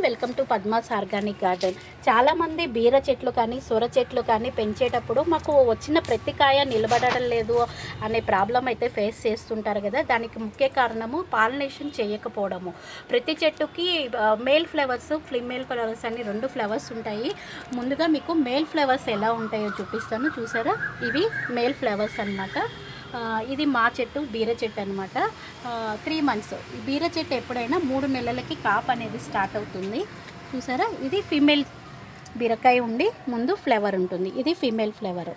Welcome to Padma's organic garden. చాలామంది బీర చెట్లు కానీ సొర చెట్లు కానీ పెంచేటప్పుడు మాకు వచ్చిన ప్రతి కాయ నిలబడడం లేదు అనే ప్రాబ్లం అయితే ఫేస్ చేస్తుంటారు కదా. దానికి ముఖ్య కారణము పాలినేషన్ చేయకపోవడము. ప్రతి చెట్టుకి మేల్ ఫ్లవర్స్ ఫీమేల్ ఫ్లవర్స్ అని రెండు ఫ్లవర్స్ ఉంటాయి. ముందుగా మీకు మేల్ ఫ్లవర్స్ ఎలా ఉంటాయో చూపిస్తాను. చూసారా, ఇవి మేల్ ఫ్లవర్స్ అన్నమాట. ఇది మా చెట్టు బీర చెట్టు అనమాట. 3 months బీర చెట్టు ఎప్పుడైనా 3 నెలలకి కాప్ అనేది స్టార్ట్ అవుతుంది. చూసారా, ఇది ఫీమేల్ బీరకాయ ఉండి ముందు ఫ్లవర్ ఉంటుంది. ఇది ఫీమేల్ ఫ్లవర్.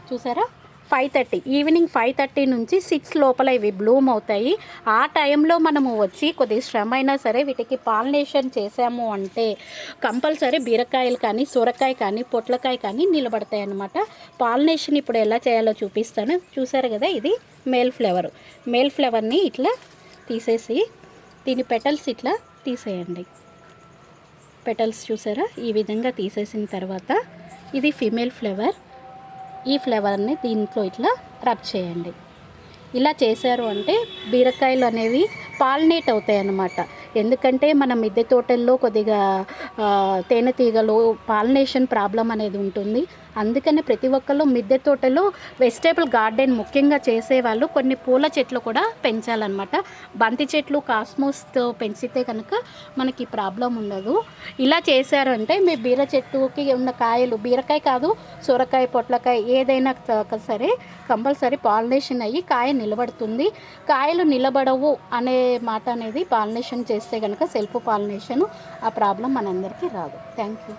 చూసారా, 5:30 ఈవినింగ్ 5:30 నుంచి 6 లోపల ఇవి బ్లూమ్ అవుతాయి. ఆ టైంలో మనము వచ్చి కొద్దిగా శ్రమ అయినా సరే వీటికి పాలినేషన్ చేసాము అంటే కంపల్సరీ బీరకాయలు కానీ సొరకాయ కానీ పొట్లకాయ కానీ నిలబడతాయి అన్నమాట. పాలినేషన్ ఇప్పుడు ఎలా చేయాలో చూపిస్తాను. చూసారు కదా, ఇది మేల్ ఫ్లవర్. మేల్ ఫ్లవర్ని ఇట్లా తీసేసి దీని పెటల్స్ ఇట్లా తీసేయండి. పెటల్స్ చూసారా, ఈ విధంగా తీసేసిన తర్వాత ఇది ఫీమేల్ ఫ్లవర్. ఈ ఫ్లేవర్ని దీంట్లో ఇట్లా రబ్ చేయండి. ఇలా చేశారు అంటే బీరకాయలు అనేవి పాలినేట్ అవుతాయి అన్నమాట. ఎందుకంటే మన మిద్దె తోటల్లో కొద్దిగా తేనెటీగలు పాలినేషన్ ప్రాబ్లం అనేది ఉంటుంది. అందుకని ప్రతి ఒక్కళ్ళు మిద్దె తోటలో వెజిటేబుల్ గార్డెన్ ముఖ్యంగా చేసేవాళ్ళు కొన్ని పూల చెట్లు కూడా పెంచాలన్నమాట. బంతి చెట్లు కాస్మోస్తో పెంచితే కనుక మనకి ప్రాబ్లం ఉండదు. ఇలా చేశారు అంటే మీ బీర చెట్టుకి ఉన్న కాయలు, బీరకాయ కాదు సొరకాయ పొట్లకాయ ఏదైనా సరే కంపల్సరీ పాలినేషన్ అయ్యి కాయ నిలబడుతుంది. కాయలు నిలబడవు అనే మాట అనేది పాలినేషన్ చేస్తే కనుక సెల్ఫ్ పాలినేషన్, ఆ ప్రాబ్లం మనందరికీ రాదు. Thank you.